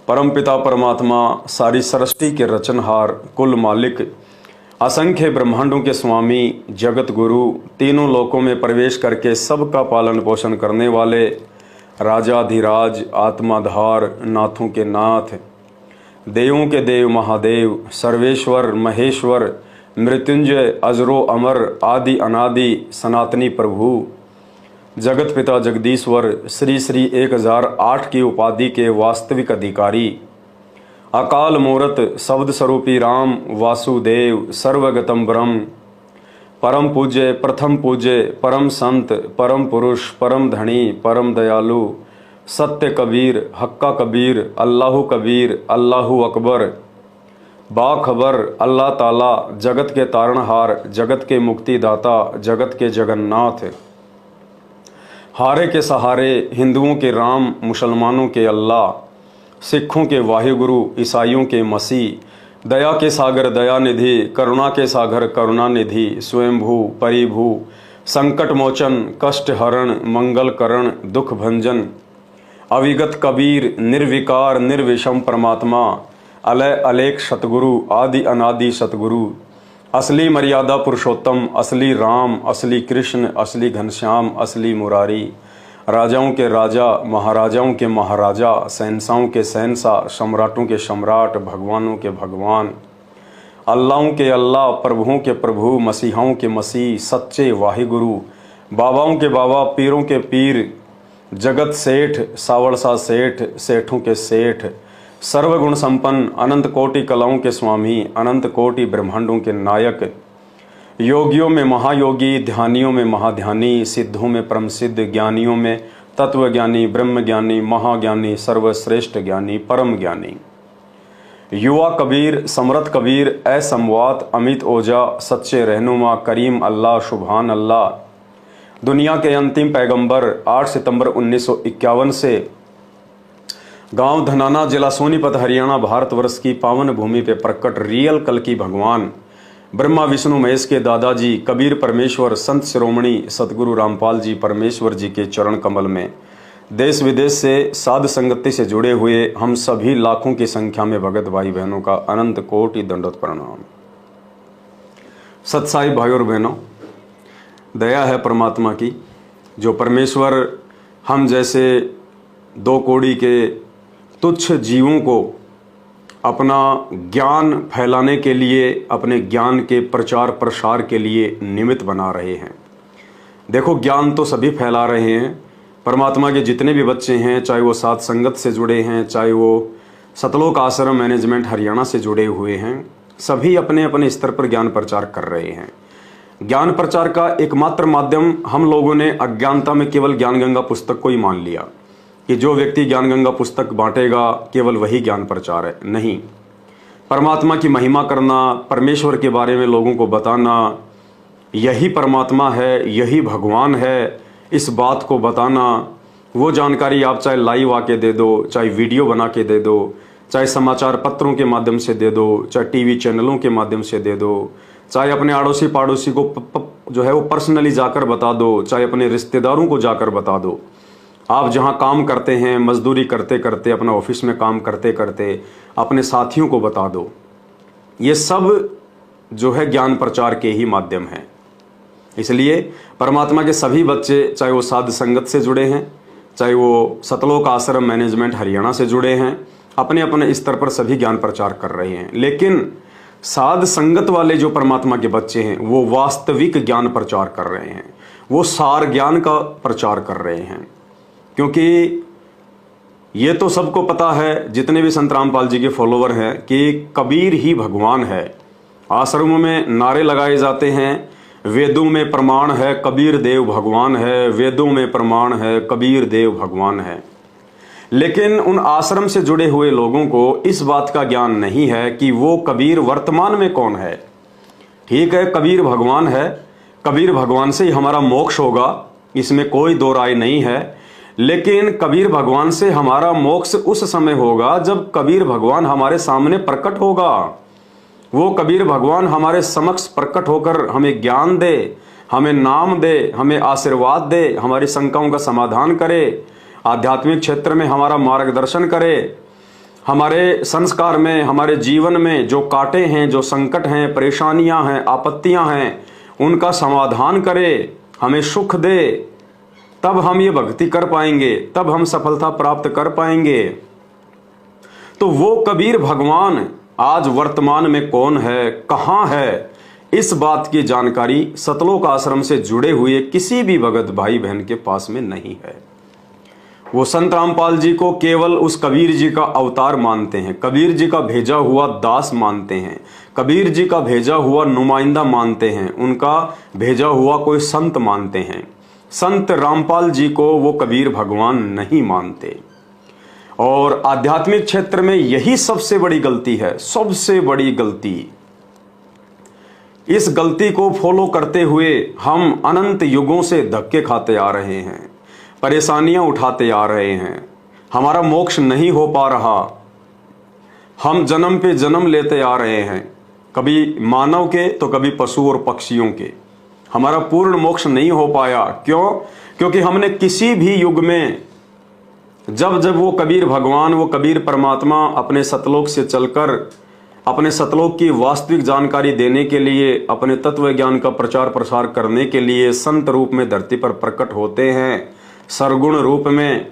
परमपिता परमात्मा सारी सृष्टि के रचनहार, कुल मालिक, असंख्य ब्रह्मांडों के स्वामी, जगत गुरु, तीनों लोकों में प्रवेश करके सबका पालन पोषण करने वाले, राजाधिराज, आत्माधार, नाथों के नाथ, देवों के देव महादेव, सर्वेश्वर महेश्वर, मृत्युंजय, अजरो अमर, आदि अनादि, सनातनी प्रभु, जगत पिता जगदीश्वर, श्री श्री 1008 की उपाधि के वास्तविक अधिकारी, अकाल मूरत, शब्द स्वरूपी राम, वासुदेव, सर्वगतम ब्रह्म, परम पूज्य, प्रथम पूज्य, परम संत, परम पुरुष, परम धनी, परम दयालु, सत्य कबीर, हक्का कबीर, अल्लाहु कबीर, अल्लाहु अकबर, बाखबर, अल्लाह ताला, जगत के तारणहार, जगत के मुक्तिदाता, जगत के जगन्नाथ, हारे के सहारे, हिंदुओं के राम, मुसलमानों के अल्लाह, सिखों के वाहिगुरु, ईसाइयों के मसीह, दया के सागर दयानिधि, करुणा के सागर करुणानिधि, स्वयंभू परिभू, संकट मोचन, कष्ट हरण, मंगल करण, दुख भंजन, अविगत कबीर, निर्विकार निर्विषम परमात्मा, अलय अलेख सतगुरु, आदि अनादि सतगुरु, असली मर्यादा पुरुषोत्तम, असली राम, असली कृष्ण, असली घनश्याम, असली मुरारी, राजाओं के राजा, महाराजाओं के महाराजा, शहंशाहों के शहंशाह, सम्राटों के सम्राट, भगवानों के भगवान, अल्लाहों के अल्लाह, प्रभुओं के प्रभु, मसीहाओं के मसीह, सच्चे वाहिगुरु, बाबाओं के बाबा, पीरों के पीर, जगत सेठ, सावड़सा सेठ, सेठों के सेठ, सर्वगुण संपन्न, अनंत कोटि कलाओं के स्वामी, अनंत कोटि ब्रह्मांडों के नायक, योगियों में महायोगी, ध्यानियों में महाध्यानी, सिद्धों में परम सिद्ध, ज्ञानियों में तत्वज्ञानी, ब्रह्मज्ञानी, महाज्ञानी, सर्वश्रेष्ठ ज्ञानी, परम ज्ञानी, युवा कबीर, समरथ कबीर, असमवात, अमित ओझा, सच्चे रहनुमा, करीम अल्लाह, शुभान अल्लाह, दुनिया के अंतिम पैगंबर, 8 सितंबर 1951 से गांव धनाना, जिला सोनीपत, हरियाणा, भारतवर्ष की पावन भूमि पे प्रकट रियल कल की भगवान, ब्रह्मा विष्णु महेश के दादाजी, कबीर परमेश्वर, संत शिरोमणि सतगुरु रामपाल जी परमेश्वर जी के चरण कमल में देश विदेश से साध संगति से जुड़े हुए हम सभी लाखों की संख्या में भगत भाई बहनों का अनंत कोटि दंडवत प्रणाम। सत्साई भाइयों और बहनों, दया है परमात्मा की, जो परमेश्वर हम जैसे दो कौड़ी के तुच्छ जीवों को अपना ज्ञान फैलाने के लिए, अपने ज्ञान के प्रचार प्रसार के लिए निमित्त बना रहे हैं। देखो, ज्ञान तो सभी फैला रहे हैं। परमात्मा के जितने भी बच्चे हैं, चाहे वो साध संगत से जुड़े हैं, चाहे वो सतलोक आश्रम मैनेजमेंट हरियाणा से जुड़े हुए हैं, सभी अपने अपने स्तर पर ज्ञान प्रचार कर रहे हैं। ज्ञान प्रचार का एकमात्र माध्यम हम लोगों ने अज्ञानता में केवल ज्ञान गंगा पुस्तक को ही मान लिया कि जो व्यक्ति ज्ञान गंगा पुस्तक बांटेगा केवल वही ज्ञान प्रचार है। नहीं, परमात्मा की महिमा करना, परमेश्वर के बारे में लोगों को बताना, यही परमात्मा है, यही भगवान है, इस बात को बताना, वो जानकारी आप चाहे लाइव आके दे दो, चाहे वीडियो बना के दे दो, चाहे समाचार पत्रों के माध्यम से दे दो, चाहे टीवी चैनलों के माध्यम से दे दो, चाहे अपने आड़ोसी पाड़ोसी को जो है वो पर्सनली जाकर बता दो, चाहे अपने रिश्तेदारों को जाकर बता दो। आप जहां काम करते हैं, मजदूरी करते करते, अपना ऑफिस में काम करते करते अपने साथियों को बता दो। ये सब जो है ज्ञान प्रचार के ही माध्यम हैं। इसलिए परमात्मा के सभी बच्चे, चाहे वो साध संगत से जुड़े हैं, चाहे वो सतलोक आश्रम मैनेजमेंट हरियाणा से जुड़े हैं, अपने अपने स्तर पर सभी ज्ञान प्रचार कर रहे हैं। लेकिन साध संगत वाले जो परमात्मा के बच्चे हैं, वो वास्तविक ज्ञान प्रचार कर रहे हैं, वो सार ज्ञान का प्रचार कर रहे हैं। क्योंकि ये तो सबको पता है, जितने भी संत रामपाल जी के फॉलोवर हैं, कि कबीर ही भगवान है। आश्रमों में नारे लगाए जाते हैं, वेदों में प्रमाण है कबीर देव भगवान है, वेदों में प्रमाण है कबीर देव भगवान है। लेकिन उन आश्रम से जुड़े हुए लोगों को इस बात का ज्ञान नहीं है कि वो कबीर वर्तमान में कौन है। ठीक है, कबीर भगवान है, कबीर भगवान से ही हमारा मोक्ष होगा, इसमें कोई दो राय नहीं है। लेकिन कबीर भगवान से हमारा मोक्ष उस समय होगा जब कबीर भगवान हमारे सामने प्रकट होगा। वो कबीर भगवान हमारे समक्ष प्रकट होकर हमें ज्ञान दे, हमें नाम दे, हमें आशीर्वाद दे, हमारी शंकाओं का समाधान करे, आध्यात्मिक क्षेत्र में हमारा मार्गदर्शन करे। हमारे संस्कार में, हमारे जीवन में जो कांटे हैं, जो संकट हैं, परेशानियां हैं, आपत्तियां हैं, उनका समाधान करे, हमें सुख दे, तब हम ये भक्ति कर पाएंगे, तब हम सफलता प्राप्त कर पाएंगे। तो वो कबीर भगवान आज वर्तमान में कौन है, कहाँ है, इस बात की जानकारी सतलोक आश्रम से जुड़े हुए किसी भी भगत भाई बहन के पास में नहीं है। वो संत रामपाल जी को केवल उस कबीर जी का अवतार मानते हैं, कबीर जी का भेजा हुआ दास मानते हैं, कबीर जी का भेजा हुआ नुमाइंदा मानते हैं, उनका भेजा हुआ कोई संत मानते हैं। संत रामपाल जी को वो कबीर भगवान नहीं मानते। और आध्यात्मिक क्षेत्र में यही सबसे बड़ी गलती है, सबसे बड़ी गलती। इस गलती को फॉलो करते हुए हम अनंत युगों से धक्के खाते आ रहे हैं, परेशानियां उठाते आ रहे हैं, हमारा मोक्ष नहीं हो पा रहा, हम जन्म पे जन्म लेते आ रहे हैं, कभी मानव के तो कभी पशु और पक्षियों के। हमारा पूर्ण मोक्ष नहीं हो पाया। क्यों? क्योंकि हमने किसी भी युग में जब जब वो कबीर भगवान, वो कबीर परमात्मा अपने सतलोक से चलकर अपने सतलोक की वास्तविक जानकारी देने के लिए, अपने तत्व ज्ञान का प्रचार प्रसार करने के लिए संत रूप में धरती पर प्रकट होते हैं, सरगुण रूप में,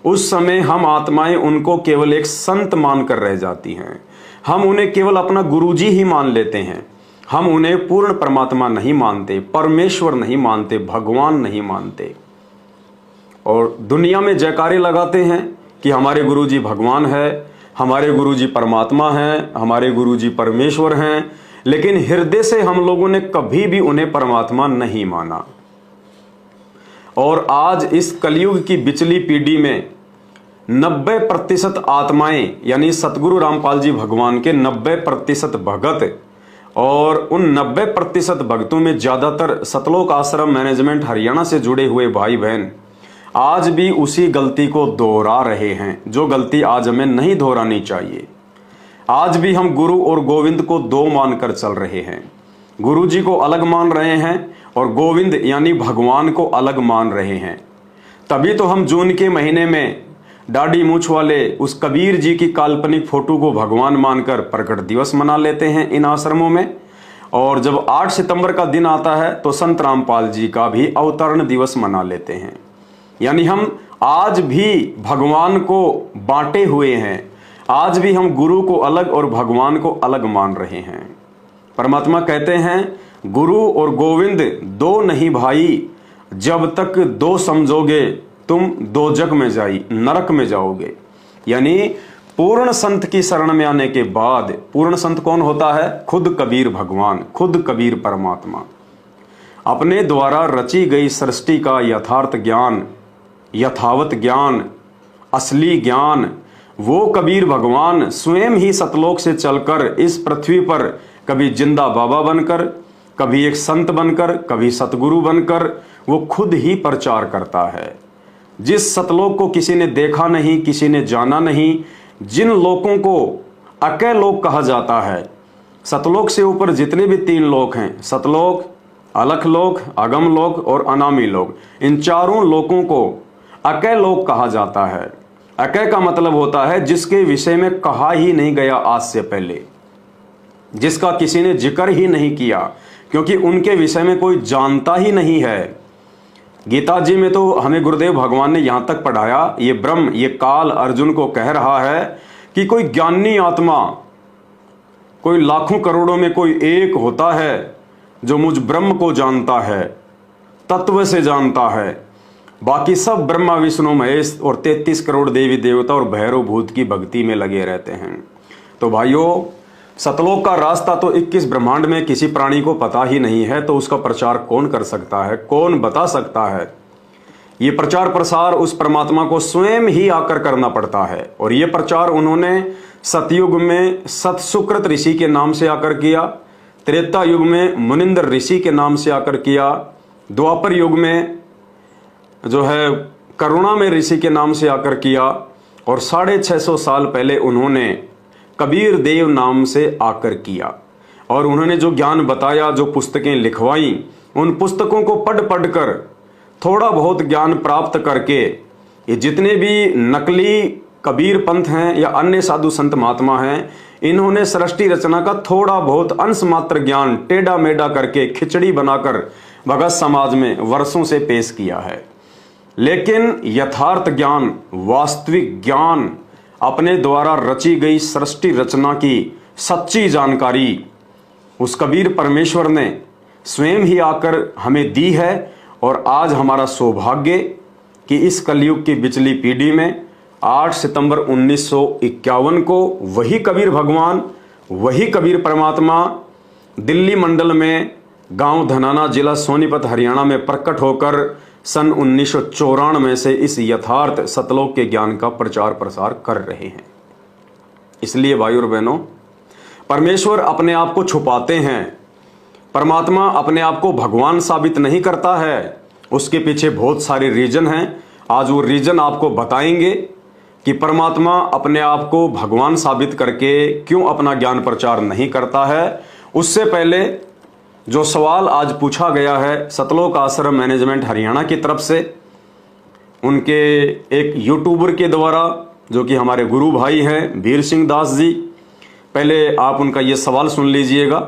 उस समय हम आत्माएं उनको केवल एक संत मानकर रह जाती हैं। हम उन्हें केवल अपना गुरुजी ही मान लेते हैं। हम उन्हें पूर्ण परमात्मा नहीं मानते, परमेश्वर नहीं मानते, भगवान नहीं मानते। और दुनिया में जयकारे लगाते हैं कि हमारे गुरुजी भगवान है, हमारे गुरुजी परमात्मा हैं, हमारे गुरुजी परमेश्वर हैं, लेकिन हृदय से हम लोगों ने कभी भी उन्हें परमात्मा नहीं माना। और आज इस कलयुग की बिचली पीढ़ी में 90% आत्माएं, यानी सतगुरु रामपाल जी भगवान के 90% भगत, और उन 90% भक्तों में ज्यादातर सतलोक आश्रम मैनेजमेंट हरियाणा से जुड़े हुए भाई बहन आज भी उसी गलती को दोहरा रहे हैं, जो गलती आज हमें नहीं दोहरानी चाहिए। आज भी हम गुरु और गोविंद को दो मानकर चल रहे हैं। गुरु जी को अलग मान रहे हैं और गोविंद यानी भगवान को अलग मान रहे हैं। तभी तो हम जून के महीने में दाढ़ी मूछ वाले उस कबीर जी की काल्पनिक फोटो को भगवान मानकर प्रकट दिवस मना लेते हैं इन आश्रमों में। और जब 8 सितंबर का दिन आता है तो संत रामपाल जी का भी अवतरण दिवस मना लेते हैं। यानी हम आज भी भगवान को बांटे हुए हैं, आज भी हम गुरु को अलग और भगवान को अलग मान रहे हैं। परमात्मा कहते हैं गुरु और गोविंद दो नहीं भाई, जब तक दो समझोगे तुम दोजक में जाई, नरक में जाओगे। यानी पूर्ण संत की शरण में आने के बाद, पूर्ण संत कौन होता है? खुद कबीर भगवान, खुद कबीर परमात्मा। अपने द्वारा रची गई सृष्टि का यथार्थ ज्ञान, यथावत ज्ञान, असली ज्ञान, वो कबीर भगवान स्वयं ही सतलोक से चलकर इस पृथ्वी पर कभी जिंदा बाबा बनकर, कभी एक संत बनकर, कभी सतगुरु बनकर वो खुद ही प्रचार करता है। जिस सतलोक को किसी ने देखा नहीं, किसी ने जाना नहीं, जिन लोगों को अकय लोक कहा जाता है, सतलोक से ऊपर जितने भी 3 लोक हैं, सतलोक, अलख लोक, अगम लोक और अनामी लोक, इन चारों लोकों को अकय लोक कहा जाता है। अकय का मतलब होता है जिसके विषय में कहा ही नहीं गया आज से पहले, जिसका किसी ने जिक्र ही नहीं किया, क्योंकि उनके विषय में कोई जानता ही नहीं है। गीता जी में तो हमें गुरुदेव भगवान ने यहां तक पढ़ाया, ये ब्रह्म, ये काल अर्जुन को कह रहा है कि कोई ज्ञानी आत्मा, कोई लाखों करोड़ों में कोई एक होता है जो मुझ ब्रह्म को जानता है, तत्व से जानता है। बाकी सब ब्रह्मा विष्णु महेश और 33 करोड़ देवी देवता और भैरव भूत की भक्ति में लगे रहते हैं। तो भाइयों, सतलोक का रास्ता तो 21 ब्रह्मांड में किसी प्राणी को पता ही नहीं है, तो उसका प्रचार कौन कर सकता है, कौन बता सकता है? ये प्रचार प्रसार उस परमात्मा को स्वयं ही आकर करना पड़ता है। और ये प्रचार उन्होंने सतयुग में सतसुकृत ऋषि के नाम से आकर किया, त्रेता युग में मुनिंद्र ऋषि के नाम से आकर किया, द्वापर युग में जो है करुणा में ऋषि के नाम से आकर किया, और 650 साल पहले उन्होंने कबीर देव नाम से आकर किया। और उन्होंने जो ज्ञान बताया, जो पुस्तकें लिखवाई, उन पुस्तकों को पढ़ पढ़कर थोड़ा बहुत ज्ञान प्राप्त करके ये जितने भी नकली कबीर पंथ हैं या अन्य साधु संत महात्मा हैं, इन्होंने सृष्टि रचना का थोड़ा बहुत अंश मात्र ज्ञान टेढ़ा मेढ़ा करके खिचड़ी बनाकर भगत समाज में वर्षों से पेश किया है। लेकिन यथार्थ ज्ञान, वास्तविक ज्ञान, अपने द्वारा रची गई सृष्टि रचना की सच्ची जानकारी उस कबीर परमेश्वर ने स्वयं ही आकर हमें दी है। और आज हमारा सौभाग्य कि इस कलयुग की बिचली पीढ़ी में 8 सितंबर 1951 को वही कबीर भगवान, वही कबीर परमात्मा दिल्ली मंडल में गांव धनाना, जिला सोनीपत, हरियाणा में प्रकट होकर सन 1994 से इस यथार्थ सतलोक के ज्ञान का प्रचार प्रसार कर रहे हैं। इसलिए भाई और बहनों, परमेश्वर अपने आप को छुपाते हैं, परमात्मा अपने आप को भगवान साबित नहीं करता है, उसके पीछे बहुत सारे रीजन हैं। आज वो रीजन आपको बताएंगे कि परमात्मा अपने आप को भगवान साबित करके क्यों अपना ज्ञान प्रचार नहीं करता है। उससे पहले जो सवाल आज पूछा गया है सतलोक आश्रम मैनेजमेंट हरियाणा की तरफ से, उनके एक यूट्यूबर के द्वारा, जो कि हमारे गुरु भाई हैं वीर सिंह दास जी, पहले आप उनका ये सवाल सुन लीजिएगा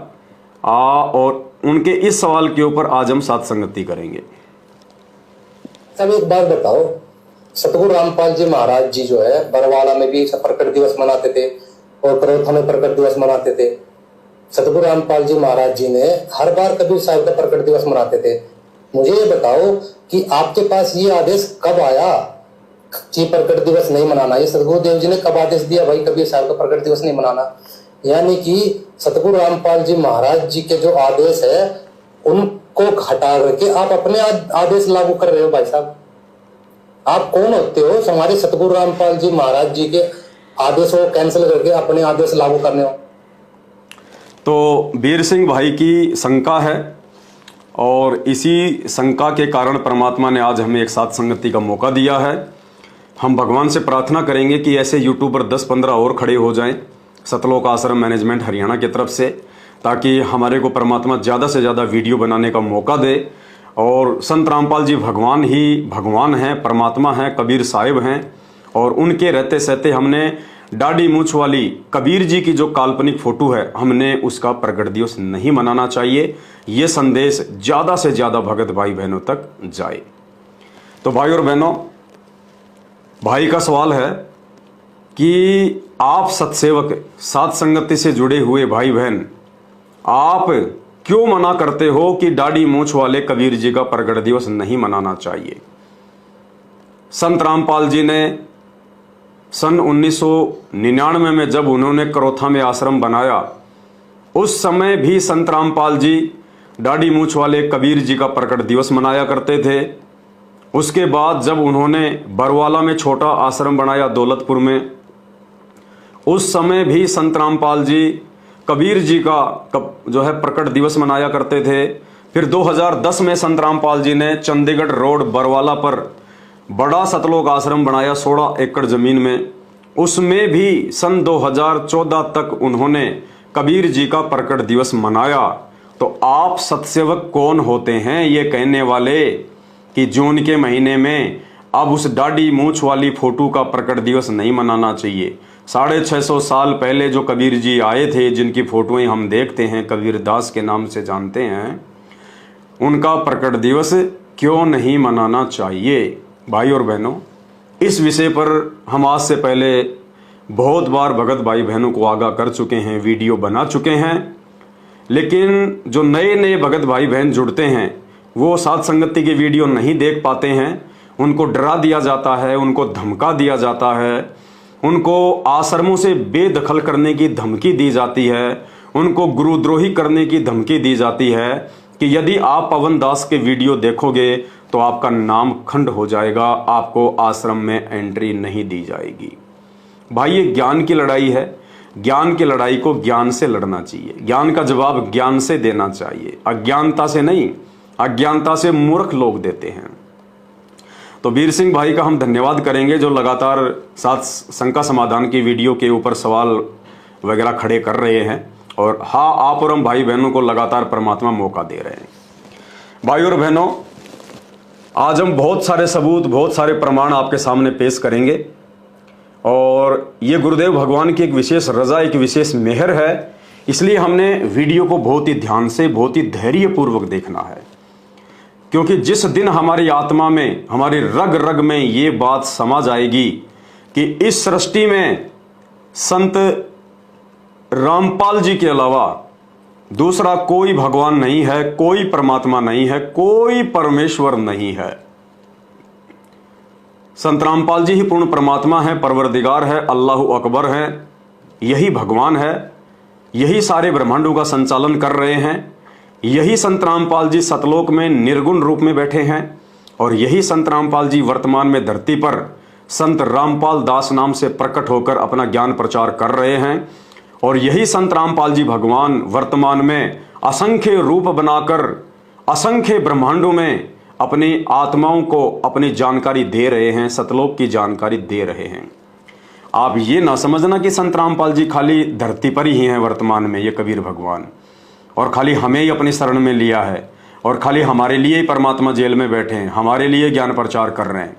और उनके इस सवाल के ऊपर आज हम साथ संगति करेंगे। सब एक बात बताओ, सतगुरु रामपाल जी महाराज जी जो है बरवाला में भी प्रकट दिवस मनाते थे और करोथा में प्रकट दिवस मनाते थे। सतगुरु रामपाल जी महाराज जी ने हर बार कबीर साहब का प्रकट दिवस मनाते थे। मुझे ये बताओ कि आपके पास ये आदेश कब आया कि प्रकट दिवस नहीं मनाना? ये सतगुरु देव जी ने कब आदेश दिया भाई कबीर साहब का प्रकट दिवस नहीं मनाना? यानी कि सतगुरु रामपाल जी महाराज जी के जो आदेश है उनको हटा करके आप अपने आदेश लागू कर रहे हो। भाई साहब, आप कौन होते हो हमारे सतगुरु रामपाल जी महाराज जी के आदेशों को कैंसिल करके अपने आदेश लागू करने हो? तो वीर सिंह भाई की शंका है और इसी शंका के कारण परमात्मा ने आज हमें एक साथ संगति का मौका दिया है। हम भगवान से प्रार्थना करेंगे कि ऐसे यूट्यूबर 10-15 और खड़े हो जाएं सतलोक आश्रम मैनेजमेंट हरियाणा की तरफ से, ताकि हमारे को परमात्मा ज़्यादा से ज़्यादा वीडियो बनाने का मौका दे। और संत रामपाल जी भगवान ही भगवान हैं, परमात्मा हैं, कबीर साहिब हैं, और उनके रहते सहते हमने दाढ़ी मूछ वाली कबीर जी की जो काल्पनिक फोटो है, हमने उसका प्रकट दिवस नहीं मनाना चाहिए। ये संदेश ज़्यादा से ज़्यादा भगत भाई बहनों तक जाए। तो भाई और बहनों, भाई का सवाल है कि आप सत्सेवक, साथ संगति से जुड़े हुए भाई बहन, आप क्यों मना करते हो कि दाढ़ी मूछ वाले कबीर जी का प्रकट दिवस नहीं मनाना चाहिए? संत रामपाल जी ने सन 1999 में जब उन्होंने करोथा में आश्रम बनाया, उस समय भी संत रामपाल जी दाढ़ी मूछ वाले कबीर जी का प्रकट दिवस मनाया करते थे। उसके बाद जब उन्होंने बरवाला में छोटा आश्रम बनाया दौलतपुर में, उस समय भी संत रामपाल जी कबीर जी का जो है प्रकट दिवस मनाया करते थे। फिर 2010 में संत रामपाल जी ने चंडीगढ़ रोड बरवाला पर बड़ा सतलोक आश्रम बनाया 16 एकड़ जमीन में। उसमें भी सन 2014 तक उन्होंने कबीर जी का प्रकट दिवस मनाया। तो आप सत्सेवक कौन होते हैं ये कहने वाले कि जून के महीने में अब उस दाढ़ी मूछ वाली फोटो का प्रकट दिवस नहीं मनाना चाहिए? 650 साल पहले जो कबीर जी आए थे, जिनकी फोटोएं हम देखते हैं, कबीर दास के नाम से जानते हैं, उनका प्रकट दिवस क्यों नहीं मनाना चाहिए? भाई और बहनों, इस विषय पर हम आज से पहले बहुत बार भगत भाई बहनों को आगाह कर चुके हैं, वीडियो बना चुके हैं। लेकिन जो नए नए भगत भाई बहन जुड़ते हैं वो साथ संगति के वीडियो नहीं देख पाते हैं। उनको डरा दिया जाता है, उनको धमका दिया जाता है, उनको आश्रमों से बेदखल करने की धमकी दी जाती है, उनको गुरुद्रोही करने की धमकी दी जाती है कि यदि आप पवन दास के वीडियो देखोगे तो आपका नाम खंड हो जाएगा, आपको आश्रम में एंट्री नहीं दी जाएगी। भाई, ये ज्ञान की लड़ाई है। ज्ञान की लड़ाई को ज्ञान से लड़ना चाहिए, ज्ञान का जवाब ज्ञान से देना चाहिए, अज्ञानता से नहीं। अज्ञानता से मूर्ख लोग देते हैं। तो वीर सिंह भाई का हम धन्यवाद करेंगे जो लगातार साथ शंका समाधान की वीडियो के ऊपर सवाल वगैरह खड़े कर रहे हैं। और हाँ, आप और हम भाई बहनों को लगातार परमात्मा मौका दे रहे हैं। भाई और बहनों, आज हम बहुत सारे सबूत, बहुत सारे प्रमाण आपके सामने पेश करेंगे और ये गुरुदेव भगवान की एक विशेष रजा, एक विशेष मेहर है। इसलिए हमने वीडियो को बहुत ही ध्यान से, बहुत ही धैर्यपूर्वक देखना है, क्योंकि जिस दिन हमारी आत्मा में, हमारी रग रग में ये बात समा जाएगी कि इस सृष्टि में संत रामपाल जी के अलावा दूसरा कोई भगवान नहीं है, कोई परमात्मा नहीं है, कोई परमेश्वर नहीं है। संत रामपाल जी ही पूर्ण परमात्मा है, परवरदिगार है, अल्लाह अकबर है, यही भगवान है, यही सारे ब्रह्मांडों का संचालन कर रहे हैं। यही संत रामपाल जी सतलोक में निर्गुण रूप में बैठे हैं और यही संत रामपाल जी वर्तमान में धरती पर संत रामपाल दास नाम से प्रकट होकर अपना ज्ञान प्रचार कर रहे हैं। और यही संत रामपाल जी भगवान वर्तमान में असंख्य रूप बनाकर असंख्य ब्रह्मांडों में अपनी आत्माओं को अपनी जानकारी दे रहे हैं, सतलोक की जानकारी दे रहे हैं। आप ये ना समझना कि संत रामपाल जी खाली धरती पर ही हैं वर्तमान में, ये कबीर भगवान, और खाली हमें ही अपनी शरण में लिया है और खाली हमारे लिए ही परमात्मा जेल में बैठे हैं, हमारे लिए ज्ञान प्रचार कर रहे हैं।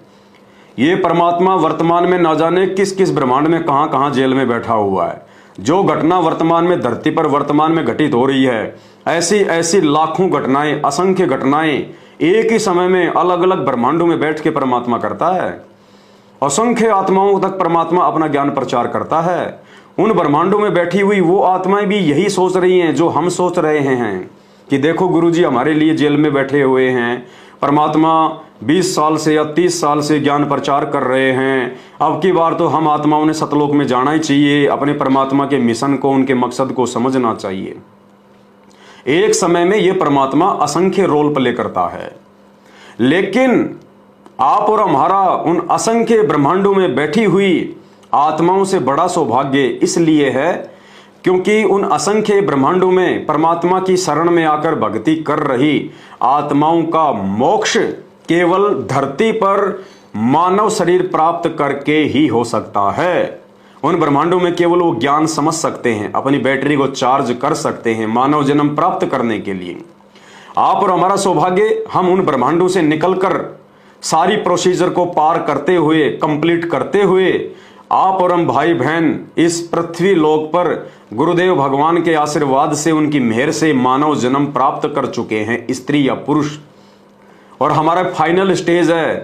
ये परमात्मा वर्तमान में ना जाने किस किस ब्रह्मांड में कहां कहां जेल में बैठा हुआ है। जो घटना वर्तमान में धरती पर वर्तमान में घटित हो रही है, ऐसी ऐसी लाखों घटनाएं, असंख्य घटनाएं एक ही समय में अलग अलग ब्रह्मांडों में बैठ के परमात्मा करता है। असंख्य आत्माओं तक परमात्मा अपना ज्ञान प्रचार करता है। उन ब्रह्मांडों में बैठी हुई वो आत्माएं भी यही सोच रही हैं जो हम सोच रहे हैं कि देखो गुरुजी हमारे लिए जेल में बैठे हुए हैं, परमात्मा 20 साल से या 30 साल से ज्ञान प्रचार कर रहे हैं, अब की बार तो हम आत्माओं ने सतलोक में जाना ही चाहिए, अपने परमात्मा के मिशन को, उनके मकसद को समझना चाहिए। एक समय में यह परमात्मा असंख्य रोल प्ले करता है, लेकिन आप और हमारा उन असंख्य ब्रह्मांडों में बैठी हुई आत्माओं से बड़ा सौभाग्य इसलिए है क्योंकि उन असंख्य ब्रह्मांडों में परमात्मा की शरण में आकर भक्ति कर रही आत्माओं का मोक्ष केवल धरती पर मानव शरीर प्राप्त करके ही हो सकता है। उन ब्रह्मांडों में केवल वो ज्ञान समझ सकते हैं, अपनी बैटरी को चार्ज कर सकते हैं मानव जन्म प्राप्त करने के लिए। आप और हमारा सौभाग्य, हम उन ब्रह्मांडों से निकलकर सारी प्रोसीजर को पार करते हुए, कंप्लीट करते हुए आप और हम भाई बहन इस पृथ्वी लोक पर गुरुदेव भगवान के आशीर्वाद से, उनकी मेहर से मानव जन्म प्राप्त कर चुके हैं, स्त्री या पुरुष। और हमारा फाइनल स्टेज है,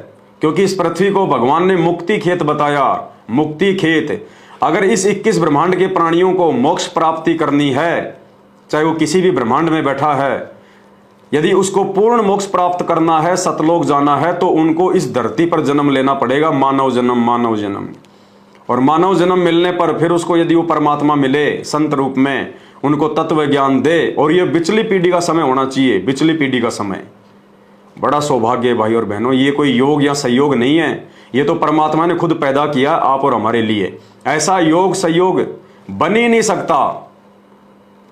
क्योंकि इस पृथ्वी को भगवान ने मुक्ति खेत बताया। मुक्ति खेत, अगर इस 21 ब्रह्मांड के प्राणियों को मोक्ष प्राप्ति करनी है, चाहे वो किसी भी ब्रह्मांड में बैठा है, यदि उसको पूर्ण मोक्ष प्राप्त करना है, सतलोक जाना है, तो उनको इस धरती पर जन्म लेना पड़ेगा, मानव जन्म, मानव जन्म। और मानव जन्म मिलने पर फिर उसको यदि वो परमात्मा मिले संत रूप में, उनको तत्व ज्ञान दे, और ये बिचली पीढ़ी का समय होना चाहिए, बिचली पीढ़ी का समय। बड़ा सौभाग्य है भाई और बहनों, ये कोई योग या संयोग नहीं है, ये तो परमात्मा ने खुद पैदा किया आप और हमारे लिए। ऐसा योग संयोग बन ही नहीं सकता।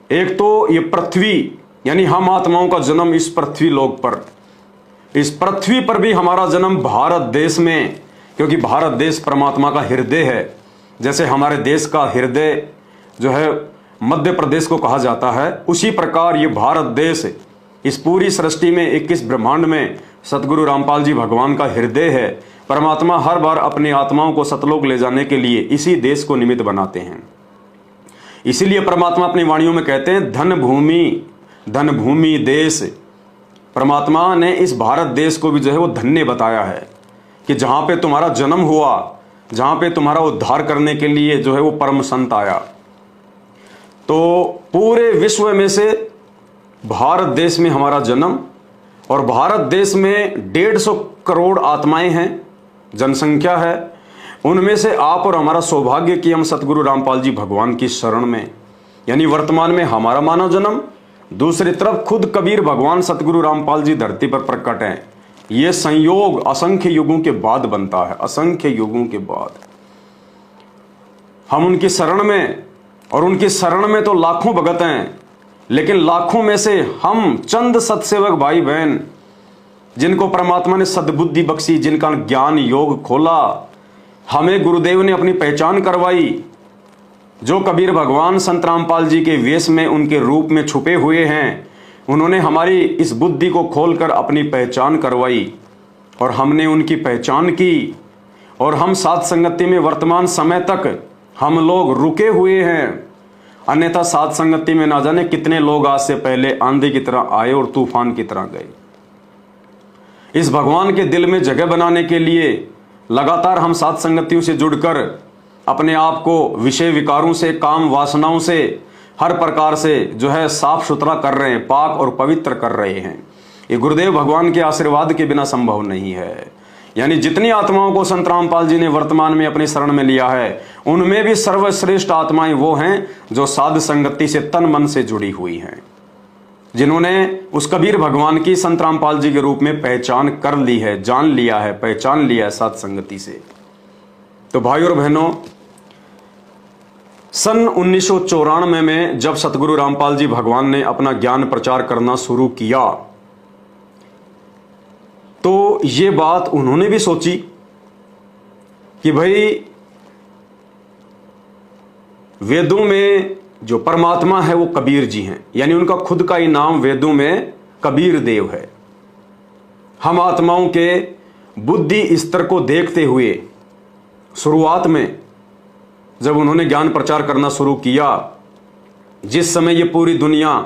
एक तो ये पृथ्वी यानी हम आत्माओं का जन्म इस पृथ्वी लोक पर, इस पृथ्वी पर भी हमारा जन्म भारत देश में, क्योंकि भारत देश परमात्मा का हृदय है। जैसे हमारे देश का हृदय जो है मध्य प्रदेश को कहा जाता है, उसी प्रकार ये भारत देश इस पूरी सृष्टि में 21 ब्रह्मांड में सतगुरु रामपाल जी भगवान का हृदय है। परमात्मा हर बार अपनी आत्माओं को सतलोक ले जाने के लिए इसी देश को निमित्त बनाते हैं। इसीलिए परमात्मा अपनी वाणियों में कहते हैं धन भूमि देश। परमात्मा ने इस भारत देश को भी जो है वो धन्य बताया है कि जहां पे तुम्हारा जन्म हुआ, जहां पे तुम्हारा उद्धार करने के लिए जो है वो परम संत आया। तो पूरे विश्व में से भारत देश में हमारा जन्म, और भारत देश में 150 करोड़ आत्माएं हैं, जनसंख्या है। उनमें से आप और हमारा सौभाग्य कि हम सतगुरु रामपाल जी भगवान की शरण में, यानी वर्तमान में हमारा मानव जन्म, दूसरी तरफ खुद कबीर भगवान सतगुरु रामपाल जी धरती पर प्रकट हैं। यह संयोग असंख्य युगों के बाद बनता है, असंख्य युगों के बाद हम उनकी शरण में, और उनकी शरण में तो लाखों भगत हैं, लेकिन लाखों में से हम चंद सत्सेवक भाई बहन जिनको परमात्मा ने सद्बुद्धि बख्शी, जिनका ज्ञान योग खोला, हमें गुरुदेव ने अपनी पहचान करवाई, जो कबीर भगवान संत रामपाल जी के वेश में, उनके रूप में छुपे हुए हैं, उन्होंने हमारी इस बुद्धि को खोलकर अपनी पहचान करवाई और हमने उनकी पहचान की। और हम साध संगति में वर्तमान समय तक हम लोग रुके हुए हैं। अन्यथा साध संगति में ना जाने कितने लोग आज से पहले आंधी की तरह आए और तूफान की तरह गए। इस भगवान के दिल में जगह बनाने के लिए लगातार हम साध संगतियों से जुड़कर अपने आप को विषय विकारों से, काम वासनाओं से, हर प्रकार से जो है साफ सुथरा कर रहे हैं, पाक और पवित्र कर रहे हैं। ये गुरुदेव भगवान के आशीर्वाद के बिना संभव नहीं है। यानी जितनी आत्माओं को संत रामपाल जी ने वर्तमान में अपनी शरण में लिया है, उनमें भी सर्वश्रेष्ठ आत्माएं वो हैं जो साध संगति से तन मन से जुड़ी हुई हैं, जिन्होंने उस कबीर भगवान की संत रामपाल जी के रूप में पहचान कर ली है, जान लिया है, पहचान लिया है साध संगति से। तो भाई और बहनों, सन 1994 में जब सतगुरु रामपाल जी भगवान ने अपना ज्ञान प्रचार करना शुरू किया, तो ये बात उन्होंने भी सोची कि भाई वेदों में जो परमात्मा है वो कबीर जी हैं, यानी उनका खुद का ही नाम वेदों में कबीर देव है। हम आत्माओं के बुद्धि स्तर को देखते हुए शुरुआत में जब उन्होंने ज्ञान प्रचार करना शुरू किया, जिस समय ये पूरी दुनिया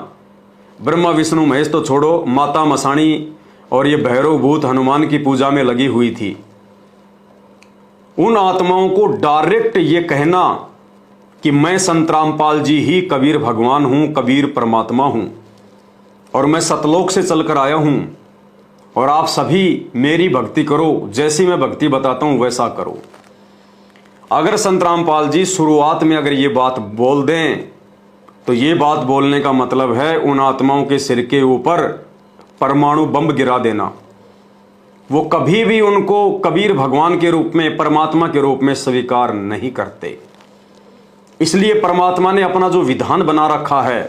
ब्रह्मा विष्णु महेश तो छोड़ो, माता मसाणी और ये भैरव भूत हनुमान की पूजा में लगी हुई थी, उन आत्माओं को डायरेक्ट ये कहना कि मैं संत रामपाल जी ही कबीर भगवान हूं, कबीर परमात्मा हूं और मैं सतलोक से चलकर आया हूं और आप सभी मेरी भक्ति करो, जैसी मैं भक्ति बताता हूं वैसा करो। अगर संत रामपाल जी शुरुआत में अगर ये बात बोल दें तो ये बात बोलने का मतलब है उन आत्माओं के सिर के ऊपर परमाणु बम गिरा देना। वो कभी भी उनको कबीर भगवान के रूप में, परमात्मा के रूप में स्वीकार नहीं करते। इसलिए परमात्मा ने अपना जो विधान बना रखा है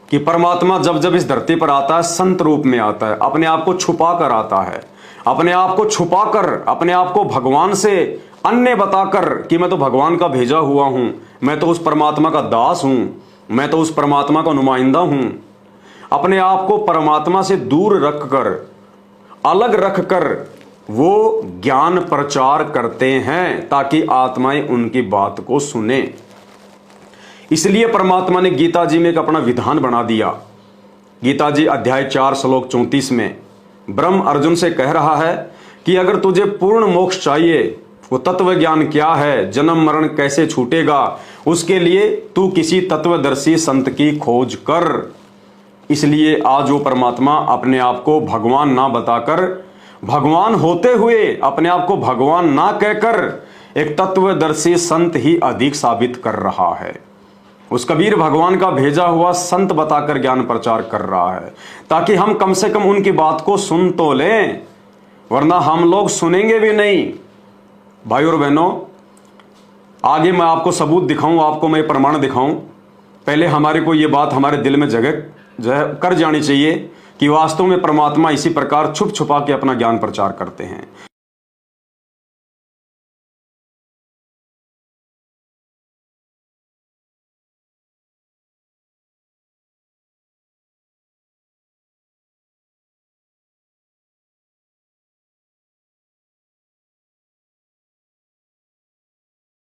कि परमात्मा जब जब इस धरती पर आता है संत रूप में आता है, अपने आप को छुपा कर आता है, अपने आप को छुपाकर, अपने आप को भगवान से अन्य बताकर कि मैं तो भगवान का भेजा हुआ हूं, मैं तो उस परमात्मा का दास हूं, मैं तो उस परमात्मा का नुमाइंदा हूं। अपने आप को परमात्मा से दूर रखकर, अलग रखकर वो ज्ञान प्रचार करते हैं ताकि आत्माएं उनकी बात को सुने। इसलिए परमात्मा ने गीता जी में एक अपना विधान बना दिया। गीता जी अध्याय 4 श्लोक 34 में ब्रह्म अर्जुन से कह रहा है कि अगर तुझे पूर्ण मोक्ष चाहिए, वो तत्व ज्ञान क्या है, जन्म मरण कैसे छूटेगा, उसके लिए तू किसी तत्वदर्शी संत की खोज कर। इसलिए आज वो परमात्मा अपने आप को भगवान ना बताकर, भगवान होते हुए अपने आप को भगवान ना कहकर एक तत्वदर्शी संत ही अधिक साबित कर रहा है। उस कबीर भगवान का भेजा हुआ संत बताकर ज्ञान प्रचार कर रहा है ताकि हम कम से कम उनकी बात को सुन तो लें, वरना हम लोग सुनेंगे भी नहीं। भाई और बहनों, आगे मैं आपको सबूत दिखाऊं, आपको मैं प्रमाण दिखाऊं, पहले हमारे को ये बात हमारे दिल में जगह कर जानी चाहिए कि वास्तव में परमात्मा इसी प्रकार छुप छुपा के अपना ज्ञान प्रचार करते हैं।